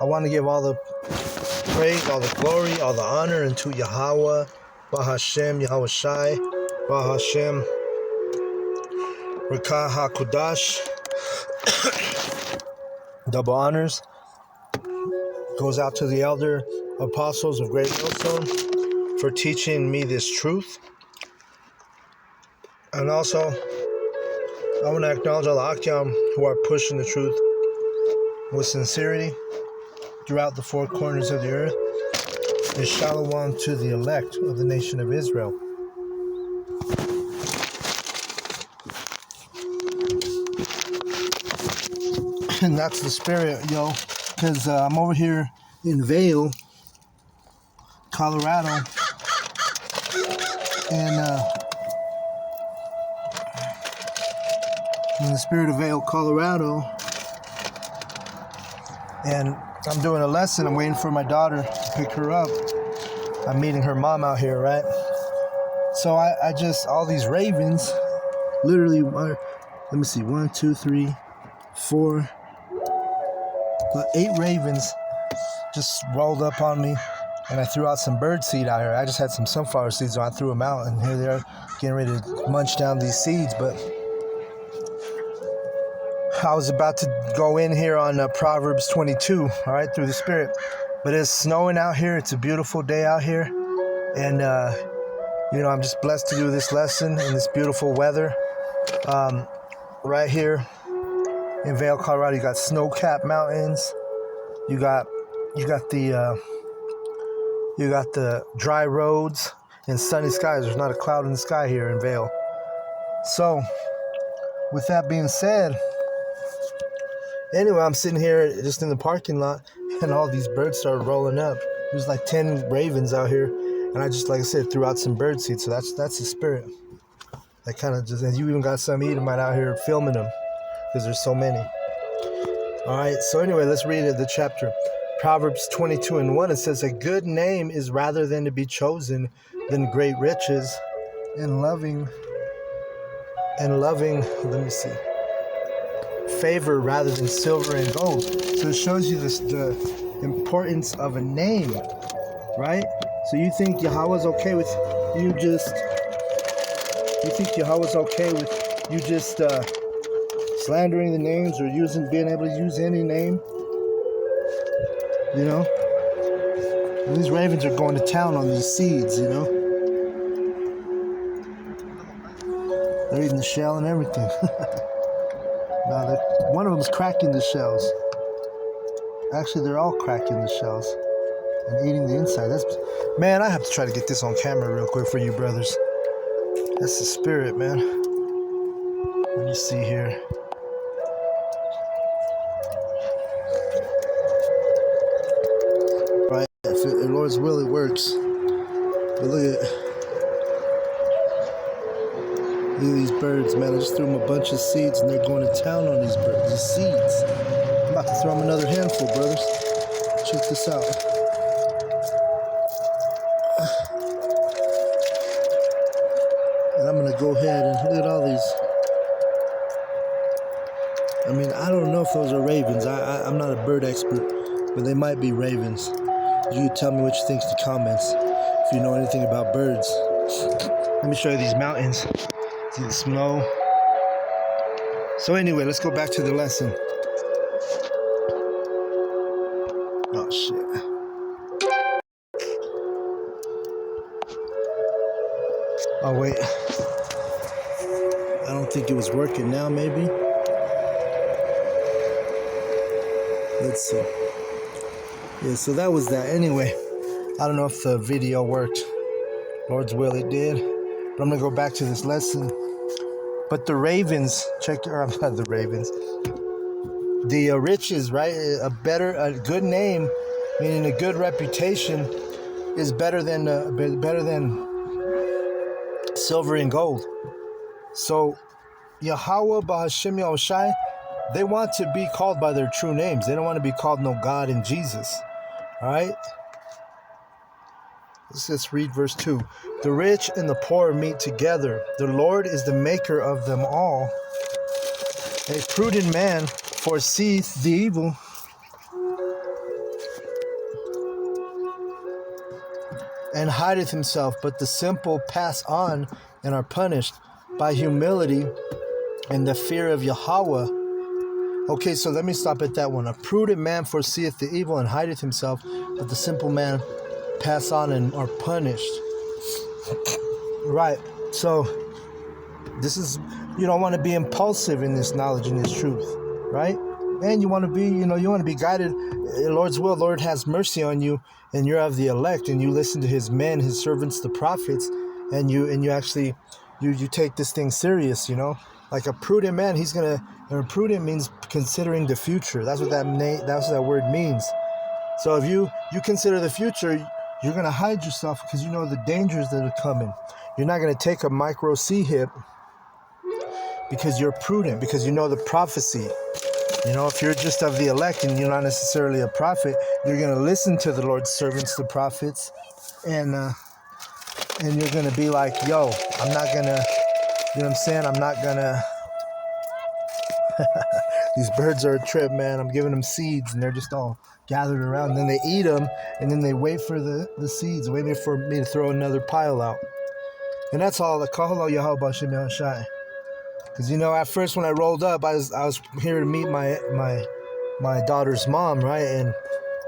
I want to give all the praise, all the glory, all the honor unto Yahweh, Bahashem, Yahweh Shai, Bahashem, Rakah HaKodash. Double honors goes out to the elder apostles of Great Millstone for teaching me this truth. And also, I want to acknowledge all the Akyam who are pushing the truth with sincerity throughout the four corners of the earth. And shalom to the elect of the nation of Israel. And that's the spirit, yo, because I'm over here in Vail, Colorado, and in the spirit of Vail, Colorado, and I'm doing a lesson. I'm waiting for my daughter to pick her up. I'm meeting her mom out here, right? So I just, all these ravens, literally, let me see, 1, 2, 3, 4, about 8 ravens just rolled up on me, and I threw out some bird seed out here. I just had some sunflower seeds, so I threw them out, and here they are getting ready to munch down these seeds. But I was about to go in here on Proverbs 22, all right, through the Spirit. But it's snowing out here. It's a beautiful day out here. And, I'm just blessed to do this lesson in this beautiful weather. Right here in Vail, Colorado, you got snow-capped mountains. You got the dry roads and sunny skies. There's not a cloud in the sky here in Vail. So, with that being said, anyway, I'm sitting here just in the parking lot, and all these birds started rolling up. There's like 10 ravens out here, and I just, like I said, threw out some bird seed. So that's the spirit. That kind of just, and you even got some Edomite out here filming them, because there's so many. All right, so anyway, let's read the chapter. Proverbs 22:1, it says, a good name is rather than to be chosen than great riches, and loving, let me see, favor rather than silver and gold. So it shows you the importance of a name, right? So you think Yahweh's okay with you just slandering the names or being able to use any name? And these ravens are going to town on these seeds, They're eating the shell and everything. Now, one of them's cracking the shells. Actually, they're all cracking the shells and eating the inside. Man, I have to try to get this on camera real quick for you brothers. That's the spirit, man. Let me see here. Right, if the Lord's will, it works. But look at these birds, man. I just threw them a bunch of seeds, and they're going to town on these seeds. I'm about to throw them another handful, brothers. Check this out. And I'm going to go ahead and look at all these. I mean, I don't know if those are ravens. I'm not a bird expert, but they might be ravens. You can tell me what you think in the comments if you know anything about birds. Let me show you these mountains. See the snow. So anyway, let's go back to the lesson. Oh shit. Oh wait. I don't think it was working now, maybe. Let's see. Yeah, so that was that. Anyway, I don't know if the video worked. Lord's will, it did. But I'm going to go back to this lesson. But the ravens, the ravens. The riches, right? A good name, meaning a good reputation, is better than silver and gold. So, Yahweh, Bahashem, Yahweh Shai, they want to be called by their true names. They don't want to be called no God and Jesus. All right? Let's read verse 2. The rich and the poor meet together. The Lord is the maker of them all. A prudent man foreseeth the evil, and hideth himself, but the simple pass on and are punished by humility and the fear of Yahweh. Okay, so let me stop at that one. A prudent man foreseeth the evil and hideth himself, but the simple man pass on and are punished. Right. So this is, you don't want to be impulsive in this knowledge and this truth, right? And you want to be, you want to be guided. Lord's will, Lord has mercy on you, and you're of the elect, and you listen to his men, his servants, the prophets, and you actually, you take this thing serious, Like a prudent man, and prudent means considering the future. That's what that word means. So if you consider the future, you're going to hide yourself because you know the dangers that are coming. You're not going to take a micro C-hip because you're prudent, because you know the prophecy. If you're just of the elect and you're not necessarily a prophet, you're going to listen to the Lord's servants, the prophets, and you're going to be like, yo, I'm not going to, you know what I'm saying? I'm not going to. These birds are a trip, man. I'm giving them seeds, and they're just all gathered around. And then they eat them, and then they wait for the seeds, waiting for me to throw another pile out. And that's all. Because at first when I rolled up, I was here to meet my daughter's mom, right? And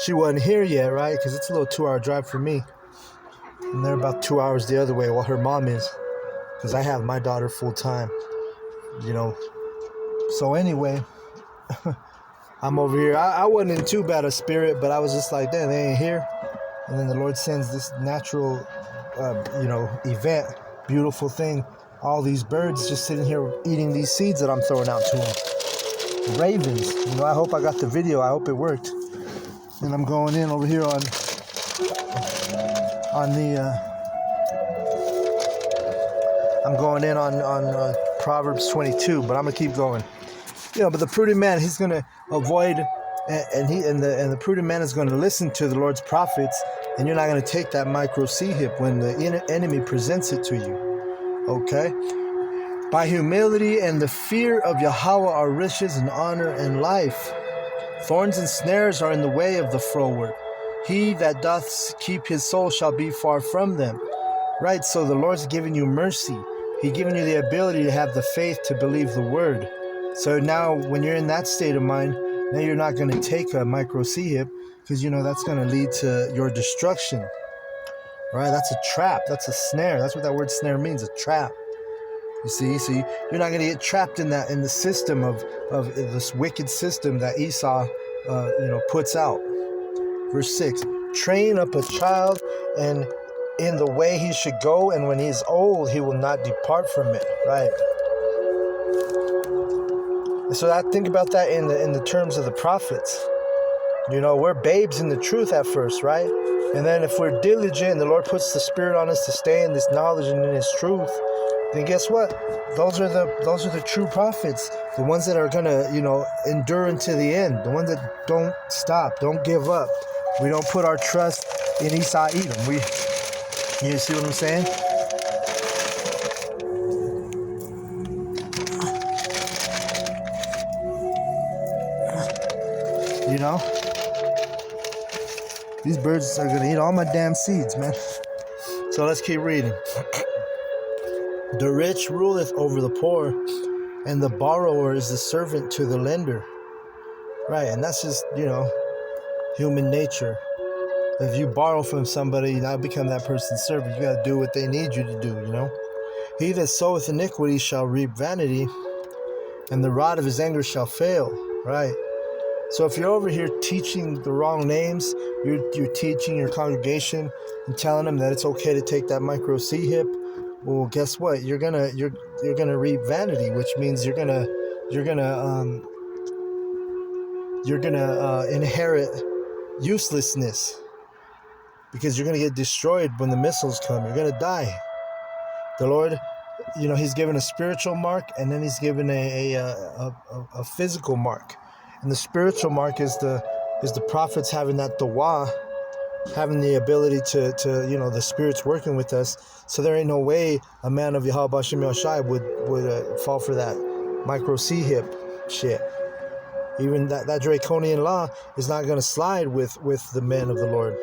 she wasn't here yet, right? Because it's a little 2-hour drive for me, and they're about 2 hours the other way. While her mom is, because I have my daughter full time, So anyway, I'm over here. I wasn't in too bad a spirit, but I was just like, damn, they ain't here. And then the Lord sends this natural, event, beautiful thing. All these birds just sitting here eating these seeds that I'm throwing out to them. Ravens. I hope I got the video. I hope it worked. And I'm going in over here on Proverbs 22, but I'm gonna keep going. But the prudent man, he's gonna avoid, and the prudent man is gonna listen to the Lord's prophets, and you're not gonna take that micro C-hip when the enemy presents it to you. Okay? By humility and the fear of Yahweh are riches and honor and life. Thorns and snares are in the way of the froward. He that doth keep his soul shall be far from them. Right? So the Lord's giving you mercy. He's giving you the ability to have the faith to believe the word. So now when you're in that state of mind, now you're not going to take a micro C-hip because that's going to lead to your destruction. Right? That's a trap. That's a snare. That's what that word snare means, a trap. You see? So you're not going to get trapped in the system of this wicked system that Esau, puts out. Verse 6, train up a child and in the way he should go, and when he is old, he will not depart from it. Right? So I think about that in the terms of the prophets. We're babes in the truth at first, right? And then if we're diligent and the Lord puts the Spirit on us to stay in this knowledge and in His truth, then guess what? Those are the true prophets, the ones that are gonna, endure until the end, the ones that don't stop, don't give up. We don't put our trust in Esau Edom. You see what I'm saying? These birds are going to eat all my damn seeds, man. So let's keep reading. The rich ruleth over the poor, and the borrower is the servant to the lender. Right, and that's just, human nature. If you borrow from somebody, you now become that person's servant. You got to do what they need you to do, He that soweth iniquity shall reap vanity, and the rod of his anger shall fail. Right. So if you're over here teaching the wrong names, you're teaching your congregation and telling them that it's okay to take that micro C-hip, well, guess what? You're gonna reap vanity, which means you're gonna inherit uselessness, because you're gonna get destroyed when the missiles come. You're gonna die. The Lord, He's given a spiritual mark, and then He's given a physical mark. And the spiritual mark is the prophets having that dawah, having the ability to the Spirit's working with us. So there ain't no way a man of Yahweh B'Shem Yahushai would fall for that micro C-hip shit. Even that draconian law is not going to slide with the men of the Lord.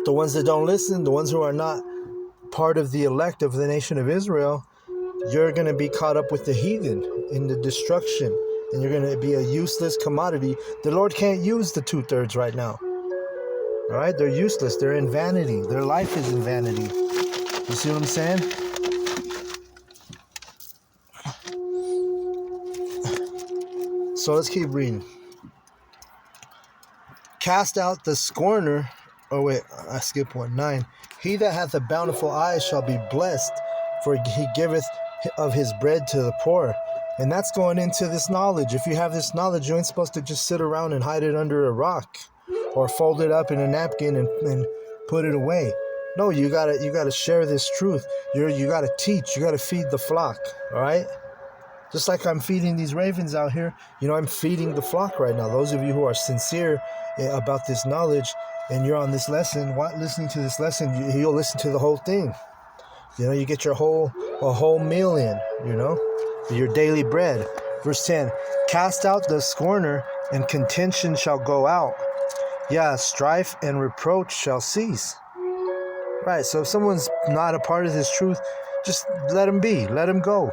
The ones that don't listen, the ones who are not part of the elect of the nation of Israel, you're going to be caught up with the heathen in the destruction, and you're going to be a useless commodity. The Lord can't use the 2/3 right now. All right, they're useless. They're in vanity. Their life is in vanity. You see what I'm saying? So let's keep reading. Cast out the scorner. Oh wait, I skipped 1:9. He that hath a bountiful eye shall be blessed, for he giveth of his bread to the poor. And that's going into this knowledge. If you have this knowledge, you ain't supposed to just sit around and hide it under a rock or fold it up in a napkin and put it away. No, you gotta share this truth. You gotta teach. You gotta feed the flock. All right. Just like I'm feeding these ravens out here, I'm feeding the flock right now. Those of you who are sincere about this knowledge and you're on this lesson, listening to this lesson, you'll listen to the whole thing. You get a whole meal in, your daily bread. Verse 10, cast out the scorner, and contention shall go out. Yeah, strife and reproach shall cease. Right, so if someone's not a part of this truth, just let them be, let them go.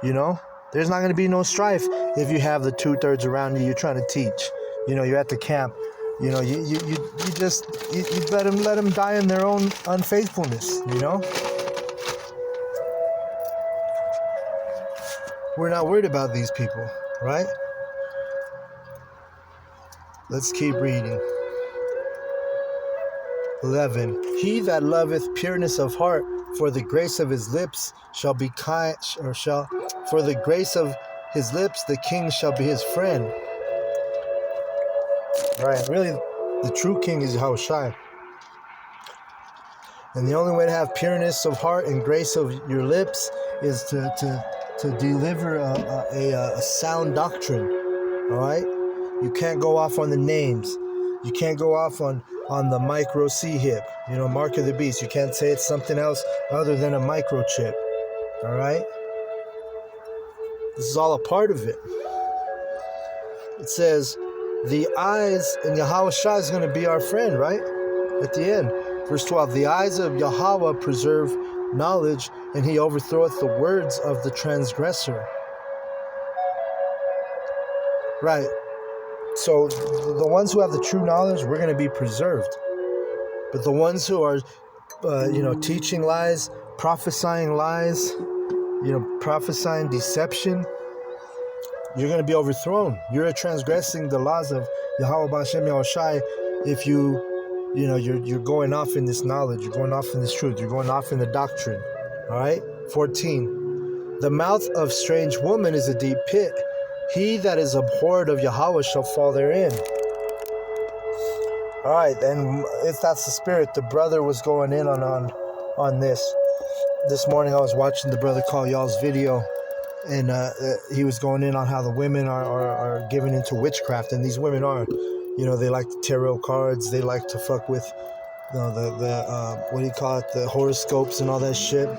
There's not going to be no strife if you have the 2/3 around you. You're trying to teach. You're at the camp. You just let them die in their own unfaithfulness. We're not worried about these people, right? Let's keep reading. 11. He that loveth pureness of heart, for the grace of his lips shall be kind, for the grace of his lips the king shall be his friend. Right, really, the true king is Yahushua. And the only way to have pureness of heart and grace of your lips is to deliver a sound doctrine. All right? You can't go off on the names. You can't go off on the micro C-hip, mark of the beast. You can't say it's something else other than a microchip. All right? This is all a part of it. It says, the eyes, and Yahushua is going to be our friend, right? At the end. Verse 12, the eyes of Yahweh preserve knowledge, and he overthroweth the words of the transgressor. Right. So the ones who have the true knowledge, we're going to be preserved. But the ones who are, teaching lies, prophesying lies, prophesying deception, you're going to be overthrown. You're transgressing the laws of Yahweh B'Shem Yahushai if you're going off in this knowledge. You're going off in this truth. You're going off in the doctrine. All right? 14. The mouth of strange woman is a deep pit. He that is abhorred of Yahweh shall fall therein. All right, and if that's the spirit, the brother was going in on this. This morning I was watching the brother call y'all's video, and he was going in on how the women are given into witchcraft, and these women are, they like the tarot cards, they like to fuck with, the what do you call it, the horoscopes and all that shit.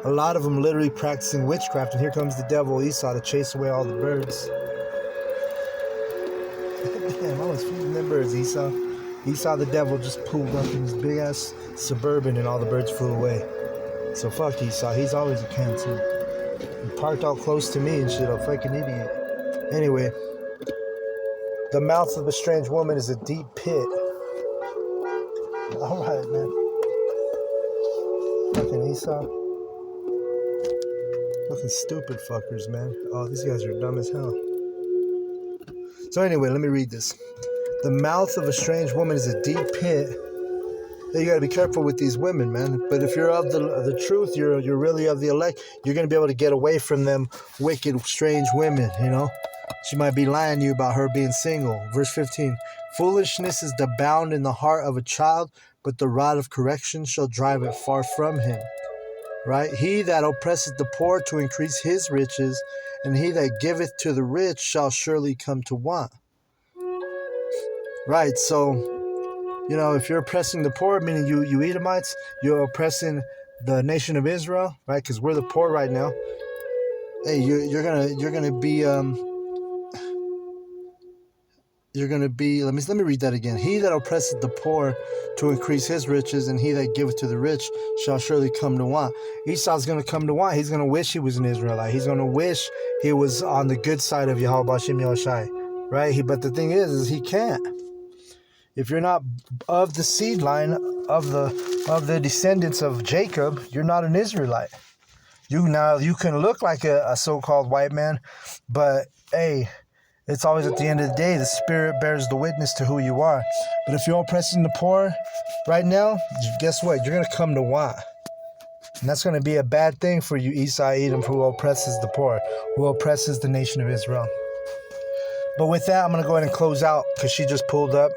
A lot of them literally practicing witchcraft, and here comes the devil Esau to chase away all the birds. Damn, I was feeding them birds, Esau. Esau the devil just pulled up in his big ass Suburban, and all the birds flew away. So fuck Esau, he's always a cancer. He parked all close to me and shit, a fucking idiot. Anyway, the mouth of a strange woman is a deep pit. Alright, man. Fucking Esau. Fucking stupid fuckers, man. Oh, these guys are dumb as hell. So anyway, let me read this. The mouth of a strange woman is a deep pit. You gotta be careful with these women, man. But if you're of the truth, you're really of the elect, you're gonna be able to get away from them wicked, strange women, She might be lying to you about her being single. Verse 15. Foolishness is the bound in the heart of a child, but the rod of correction shall drive it far from him. Right? He that oppresseth the poor to increase his riches, and he that giveth to the rich shall surely come to want. Right, so, if you're oppressing the poor, meaning you Edomites, you're oppressing the nation of Israel, right? Because we're the poor right now. Hey, you're gonna be you're going to be, let me read that again. He that oppresseth the poor to increase his riches, and he that giveth to the rich shall surely come to want. Esau's going to come to want. He's going to wish he was an Israelite. He's going to wish he was on the good side of Yahweh Shem Yahushai, right? But the thing is he can't. If you're not of the seed line of the descendants of Jacob, you're not an Israelite. You can look like a so-called white man, but hey, it's always at the end of the day, the Spirit bears the witness to who you are. But if you're oppressing the poor right now, guess what? You're going to come to want. And that's going to be a bad thing for you, Esau Edom, who oppresses the poor, who oppresses the nation of Israel. But with that, I'm going to go ahead and close out because she just pulled up.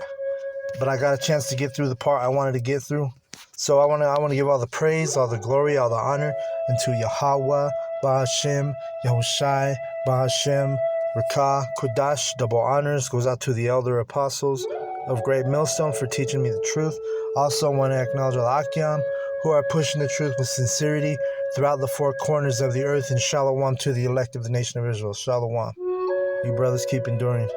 But I got a chance to get through the part I wanted to get through. So I want to give all the praise, all the glory, all the honor unto Yahweh, Ba'ashem, Yahushai, Ba'ashem, Rakah, Kodash. Double honors goes out to the elder apostles of Great Millstone for teaching me the truth. Also want to acknowledge Al-Akyam, who are pushing the truth with sincerity throughout the four corners of the earth. And Shalom to the elect of the nation of Israel. Shalom. You brothers keep enduring.